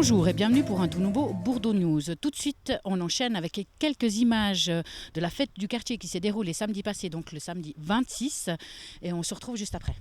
Bonjour et bienvenue pour un tout nouveau Bourdeaux News. Tout de suite, on enchaîne avec quelques images de la fête du quartier qui s'est déroulée samedi passé, donc le samedi 26. Et on se retrouve juste après.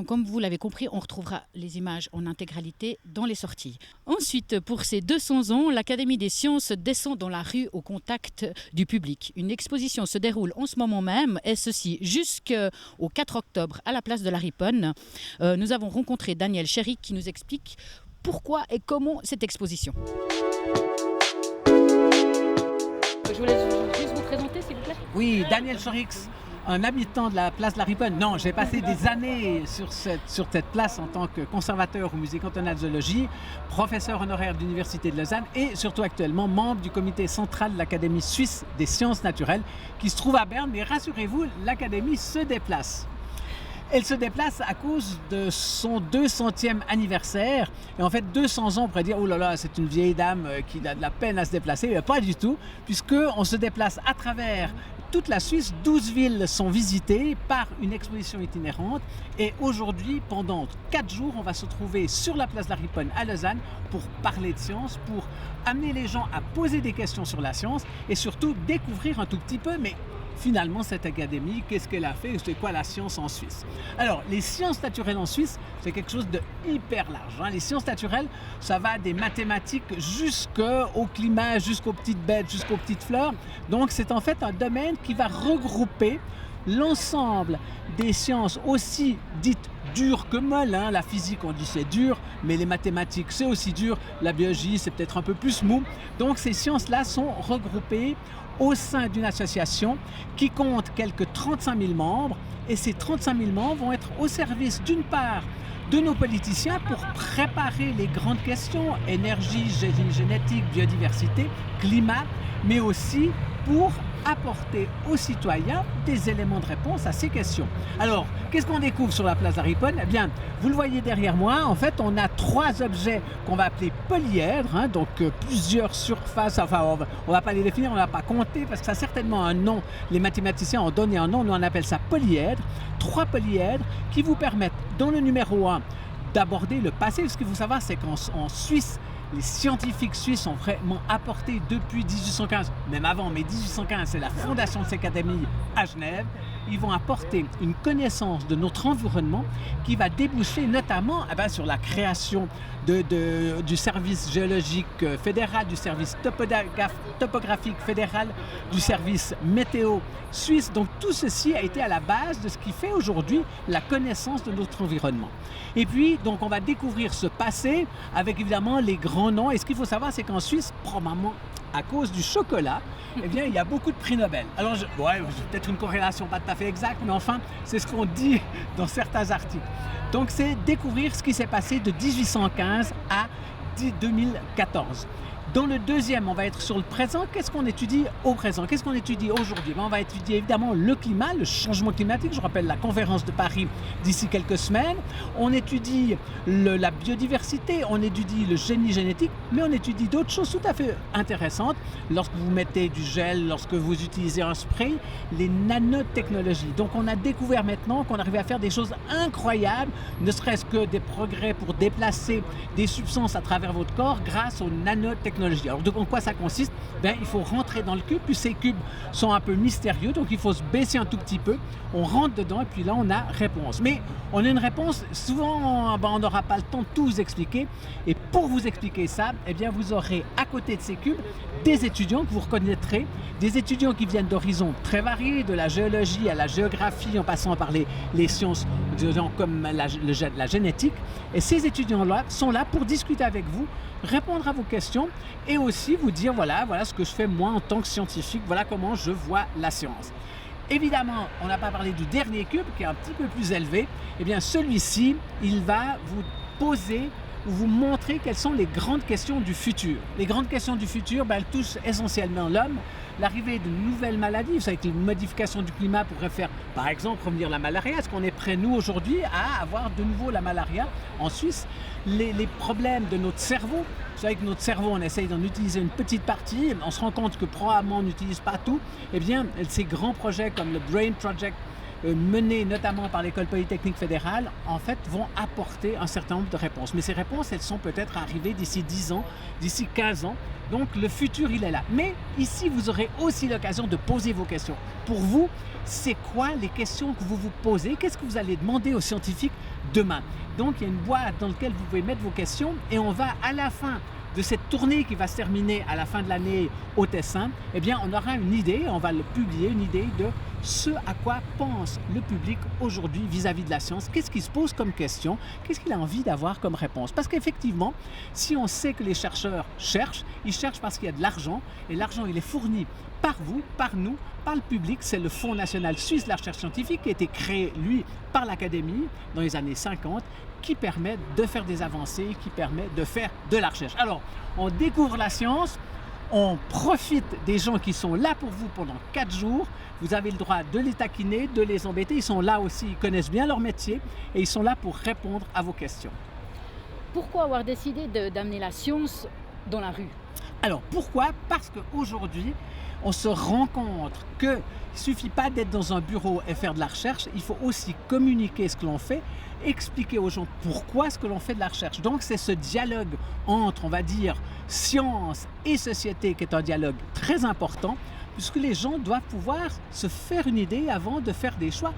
Comme vous l'avez compris, on retrouvera les images en intégralité dans les sorties. Ensuite, pour ses 200 ans, l'Académie des sciences descend dans la rue au contact du public. Une exposition se déroule en ce moment même, et ceci jusqu'au 4 octobre à la place de la Riponne. Nous avons rencontré Daniel Chéric qui nous explique pourquoi et comment cette exposition. Je vous laisse juste vous présenter, s'il vous plaît. Oui, Daniel Chéric, un habitant de la place de la Riponne. Non, j'ai passé des années sur cette place en tant que conservateur au Musée cantonal de zoologie, professeur honoraire de l'Université de Lausanne et surtout actuellement membre du comité central de l'Académie suisse des sciences naturelles qui se trouve à Berne. Mais rassurez-vous, l'Académie se déplace. Elle se déplace à cause de son 200e anniversaire. Et en fait, 200 ans, on pourrait dire, oh là là, c'est une vieille dame qui a de la peine à se déplacer. Mais pas du tout, puisqu'on se déplace à travers toute la Suisse. 12 villes sont visitées par une exposition itinérante. Et aujourd'hui, pendant 4 jours, on va se trouver sur la place de la Riponne à Lausanne pour parler de science, pour amener les gens à poser des questions sur la science et surtout découvrir un tout petit peu, mais finalement, cette académie, qu'est-ce qu'elle a fait? C'est quoi la science en Suisse? Alors, les sciences naturelles en Suisse, c'est quelque chose de hyper large. Les sciences naturelles, ça va des mathématiques jusqu'au climat, jusqu'aux petites bêtes, jusqu'aux petites fleurs. Donc, c'est en fait un domaine qui va regrouper l'ensemble des sciences aussi dites dures que molles. La physique, on dit c'est dur, mais les mathématiques, c'est aussi dur. La biologie, c'est peut-être un peu plus mou. Donc, ces sciences-là sont regroupées au sein d'une association qui compte quelques 35 000 membres. Et ces 35 000 membres vont être au service, d'une part, de nos politiciens pour préparer les grandes questions, énergie, génétique, biodiversité, climat, mais aussi pour apporter aux citoyens des éléments de réponse à ces questions. Alors, qu'est-ce qu'on découvre sur la place de la Riponne? Eh bien, vous le voyez derrière moi, en fait, on a 3 objets qu'on va appeler polyèdres, donc plusieurs surfaces, enfin, on va pas les définir, on va pas compter, parce que ça a certainement un nom. Les mathématiciens ont donné un nom, nous on appelle ça polyèdre. 3 polyèdres qui vous permettent, dans le numéro 1, d'aborder le passé. Ce qu'il faut savoir, c'est qu'en Suisse, les scientifiques suisses ont vraiment apporté depuis 1815, même avant, mais 1815, c'est la fondation de cette académie à Genève. Ils vont apporter une connaissance de notre environnement qui va déboucher notamment sur la création du service géologique fédéral, du service topographique fédéral, du service météo suisse. Donc tout ceci a été à la base de ce qui fait aujourd'hui la connaissance de notre environnement. Et puis, donc, on va découvrir ce passé avec évidemment les grands noms. Et ce qu'il faut savoir, c'est qu'en Suisse, probablement à cause du chocolat, eh bien, il y a beaucoup de prix Nobel. Alors, peut-être une corrélation pas tout à fait exacte, mais enfin, c'est ce qu'on dit dans certains articles. Donc, c'est découvrir ce qui s'est passé de 1815 à 2014. Dans le deuxième, on va être sur le présent. Qu'est-ce qu'on étudie au présent? Qu'est-ce qu'on étudie aujourd'hui? On va étudier évidemment le climat, le changement climatique. Je rappelle la conférence de Paris d'ici quelques semaines. On étudie la biodiversité, on étudie le génie génétique, mais on étudie d'autres choses tout à fait intéressantes. Lorsque vous mettez du gel, lorsque vous utilisez un spray, les nanotechnologies. Donc on a découvert maintenant qu'on arrivait à faire des choses incroyables, ne serait-ce que des progrès pour déplacer des substances à travers votre corps grâce aux nanotechnologies. Alors, en quoi ça consiste? Il faut rentrer dans le cube, puis ces cubes sont un peu mystérieux, donc il faut se baisser un tout petit peu. On rentre dedans et puis là, on a réponse. Mais on a une réponse, souvent, on n'aura pas le temps de tout vous expliquer. Et pour vous expliquer ça, vous aurez à côté de ces cubes des étudiants que vous reconnaîtrez, des étudiants qui viennent d'horizons très variés, de la géologie à la géographie, en passant par les sciences comme la génétique. Et ces étudiants-là sont là pour discuter avec vous, répondre à vos questions et aussi vous dire voilà ce que je fais moi en tant que scientifique, voilà comment je vois la science. Évidemment, on n'a pas parlé du dernier cube qui est un petit peu plus élevé. Celui-ci, il va vous poser ou vous montrer quelles sont les grandes questions du futur. Les grandes questions du futur, elles touchent essentiellement l'homme. L'arrivée de nouvelles maladies, vous savez que les modifications du climat pourraient faire, par exemple, revenir la malaria. Est-ce qu'on est prêt, nous, aujourd'hui, à avoir de nouveau la malaria en Suisse? Les problèmes de notre cerveau. Vous savez que notre cerveau, on essaye d'en utiliser une petite partie. On se rend compte que probablement on n'utilise pas tout. Ces grands projets comme le Brain Project, menés notamment par l'École polytechnique fédérale, en fait, vont apporter un certain nombre de réponses. Mais ces réponses, elles sont peut-être arrivées d'ici 10 ans, d'ici 15 ans. Donc, le futur, il est là. Mais ici, vous aurez aussi l'occasion de poser vos questions. Pour vous, c'est quoi les questions que vous vous posez? Qu'est-ce que vous allez demander aux scientifiques demain? Donc, il y a une boîte dans laquelle vous pouvez mettre vos questions et on va à la fin de cette tournée qui va se terminer à la fin de l'année au Tessin, on aura une idée, on va le publier, une idée de ce à quoi pense le public aujourd'hui vis-à-vis de la science. Qu'est-ce qu'il se pose comme question? Qu'est-ce qu'il a envie d'avoir comme réponse? Parce qu'effectivement, si on sait que les chercheurs cherchent, ils cherchent parce qu'il y a de l'argent, et l'argent, il est fourni par vous, par nous, par le public. C'est le Fonds national suisse de la recherche scientifique qui a été créé, lui, par l'Académie dans les années 50, qui permet de faire des avancées, qui permet de faire de la recherche. Alors, on découvre la science, on profite des gens qui sont là pour vous pendant 4 jours. Vous avez le droit de les taquiner, de les embêter. Ils sont là aussi, ils connaissent bien leur métier et ils sont là pour répondre à vos questions. Pourquoi avoir décidé d'amener la science dans la rue? Alors, pourquoi? Parce qu'aujourd'hui, on se rend compte qu'il ne suffit pas d'être dans un bureau et faire de la recherche, il faut aussi communiquer ce que l'on fait, expliquer aux gens pourquoi est-ce que l'on fait de la recherche. Donc c'est ce dialogue entre, on va dire, science et société qui est un dialogue très important, puisque les gens doivent pouvoir se faire une idée avant de faire des choix.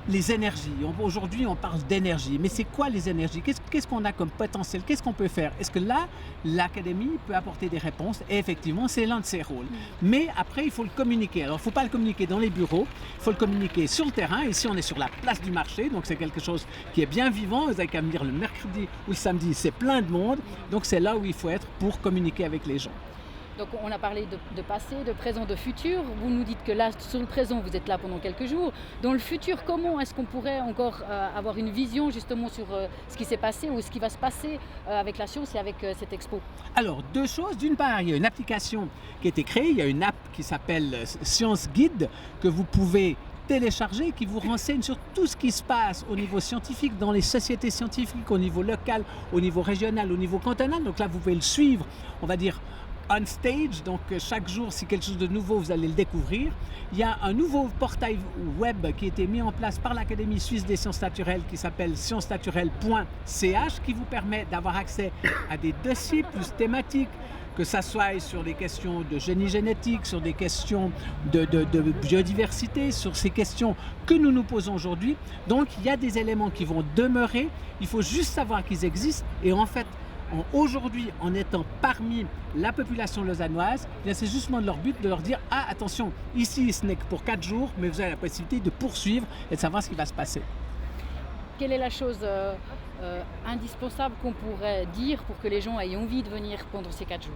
Les énergies, aujourd'hui on parle d'énergie, mais c'est quoi les énergies? Qu'est-ce qu'on a comme potentiel? Qu'est-ce qu'on peut faire? Est-ce que là, l'Académie peut apporter des réponses? Et effectivement, c'est l'un de ses rôles. Mais après, il faut le communiquer. Alors, il ne faut pas le communiquer dans les bureaux, il faut le communiquer sur le terrain. Ici, on est sur la place du marché, donc c'est quelque chose qui est bien vivant. Vous avez qu'à me dire le mercredi ou le samedi, c'est plein de monde. Donc, c'est là où il faut être pour communiquer avec les gens. Donc on a parlé de passé, de présent, de futur. Vous nous dites que là, sur le présent, vous êtes là pendant quelques jours. Dans le futur, comment est-ce qu'on pourrait encore avoir une vision justement sur ce qui s'est passé ou ce qui va se passer avec la science et avec cette expo? Alors, 2 choses. D'une part, il y a une application qui a été créée. Il y a une app qui s'appelle Science Guide que vous pouvez télécharger, qui vous renseigne sur tout ce qui se passe au niveau scientifique, dans les sociétés scientifiques, au niveau local, au niveau régional, au niveau cantonal. Donc là, vous pouvez le suivre, on va dire, on stage, donc chaque jour, si quelque chose de nouveau, vous allez le découvrir. Il y a un nouveau portail web qui a été mis en place par l'Académie suisse des sciences naturelles qui s'appelle sciencesnaturelles.ch qui vous permet d'avoir accès à des dossiers plus thématiques, que ça soit sur des questions de génie génétique, sur des questions de biodiversité, sur ces questions que nous nous posons aujourd'hui. Donc, il y a des éléments qui vont demeurer. Il faut juste savoir qu'ils existent. Et en fait, aujourd'hui, en étant parmi la population lausannoise, c'est justement leur but de leur dire « Ah, attention, ici, ce n'est que pour 4 jours, mais vous avez la possibilité de poursuivre et de savoir ce qui va se passer. » Quelle est la chose indispensable qu'on pourrait dire pour que les gens aient envie de venir pendant ces 4 jours?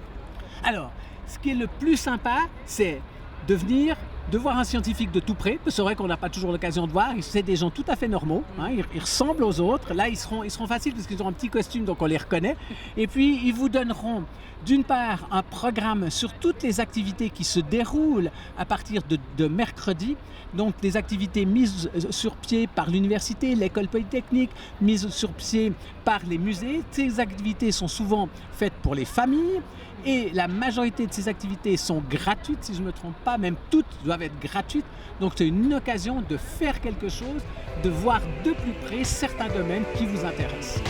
Alors, ce qui est le plus sympa, c'est de venir, de voir un scientifique de tout près. C'est vrai qu'on n'a pas toujours l'occasion de voir. C'est des gens tout à fait normaux. Hein, ils ressemblent aux autres. Là, ils seront faciles parce qu'ils ont un petit costume, donc on les reconnaît. Et puis, ils vous donneront, d'une part, un programme sur toutes les activités qui se déroulent à partir de mercredi. Donc, des activités mises sur pied par l'université, l'école polytechnique, mises sur pied par les musées. Ces activités sont souvent faites pour les familles. Et la majorité de ces activités sont gratuites, si je ne me trompe pas, même toutes doivent être gratuites. Donc c'est une occasion de faire quelque chose, de voir de plus près certains domaines qui vous intéressent.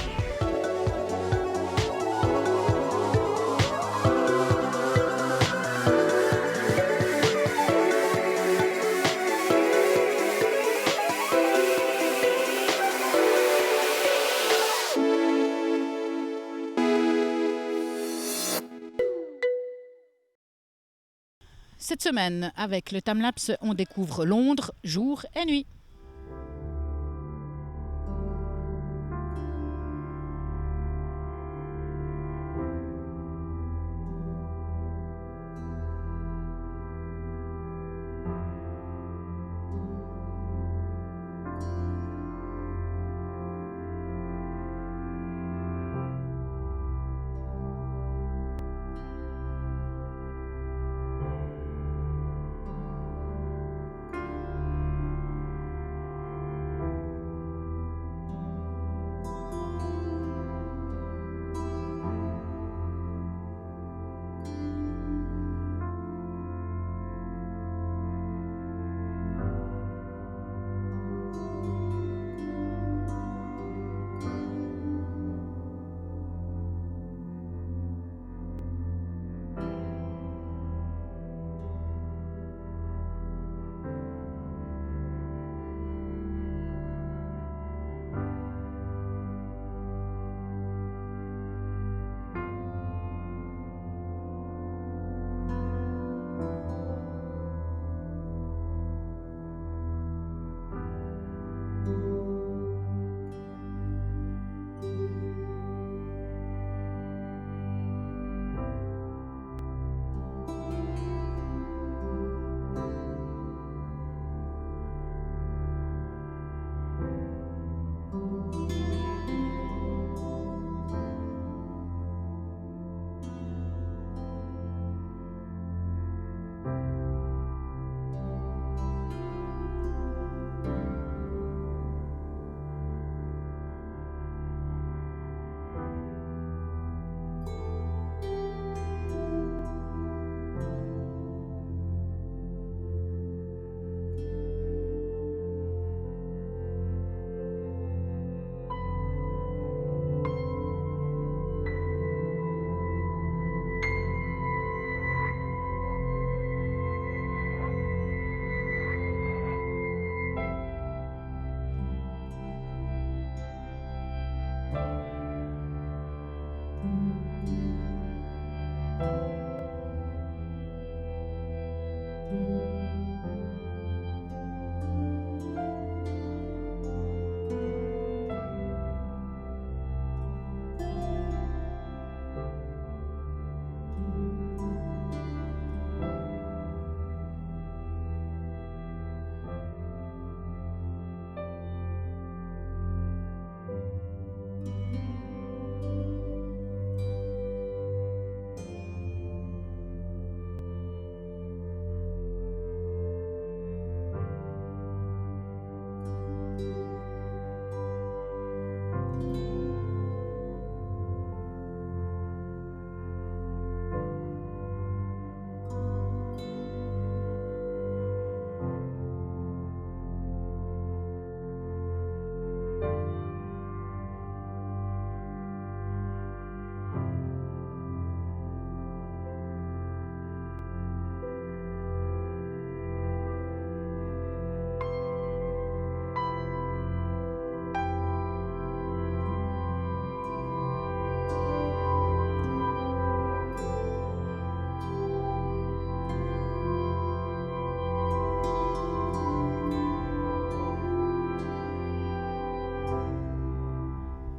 Cette semaine, avec le Timelapse, on découvre Londres, jour et nuit.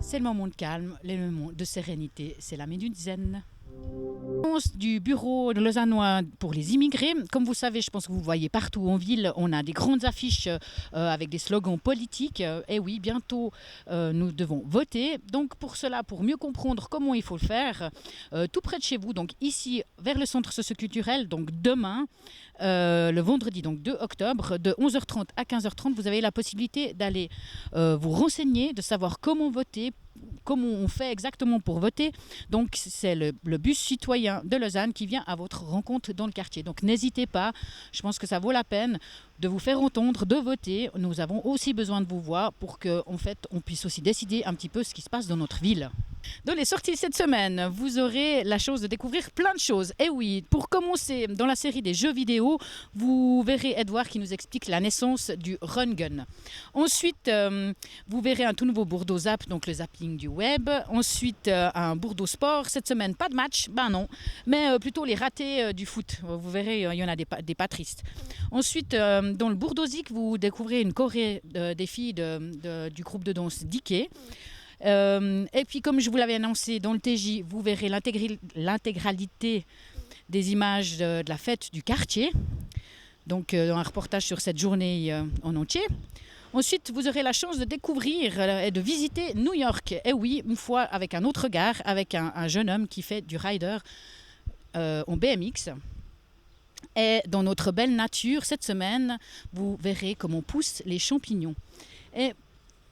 C'est le moment de calme, le moment de sérénité, c'est la minute zen. Du bureau de lausannois pour les immigrés. Comme vous savez, je pense que vous voyez partout en ville, on a des grandes affiches avec des slogans politiques. Et oui, bientôt, nous devons voter. Donc pour cela, pour mieux comprendre comment il faut le faire, tout près de chez vous, donc ici, vers le centre socioculturel, donc demain, le vendredi, donc 2 octobre, de 11h30 à 15h30, vous avez la possibilité d'aller vous renseigner, de savoir comment voter, comment on fait exactement pour voter. Donc c'est le bus citoyen de Lausanne qui vient à votre rencontre dans le quartier. Donc n'hésitez pas, je pense que ça vaut la peine de vous faire entendre, de voter. Nous avons aussi besoin de vos voix pour qu'en fait, on puisse aussi décider un petit peu ce qui se passe dans notre ville. Dans les sorties cette semaine, vous aurez la chance de découvrir plein de choses. Et oui, pour commencer, dans la série des jeux vidéo, vous verrez Edouard qui nous explique la naissance du Run Gun. Ensuite, vous verrez un tout nouveau Bourdeau Zap, donc le zapping du web. Ensuite, un Bourdeau Sport. Cette semaine, pas de match, ben non, mais plutôt les ratés du foot. Vous verrez, il y en a des pas tristes. Ensuite, dans le Bourdeau Zik, vous découvrez une choré des filles du groupe de danse Diké. Et puis comme je vous l'avais annoncé dans le TJ, vous verrez l'intégralité des images de la fête du quartier, donc un reportage sur cette journée en entier. Ensuite, vous aurez la chance de découvrir et de visiter New York. Et oui, une fois avec un autre regard, avec un jeune homme qui fait du rider en BMX. Et dans notre belle nature, cette semaine, vous verrez comment poussent les champignons. Et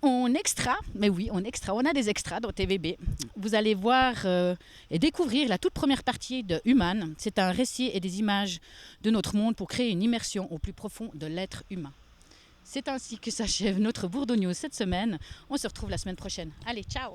en extra, mais oui, en extra, on a des extras dans TVB. Vous allez voir et découvrir la toute première partie de Human. C'est un récit et des images de notre monde pour créer une immersion au plus profond de l'être humain. C'est ainsi que s'achève notre Bourdeau News cette semaine. On se retrouve la semaine prochaine. Allez, ciao!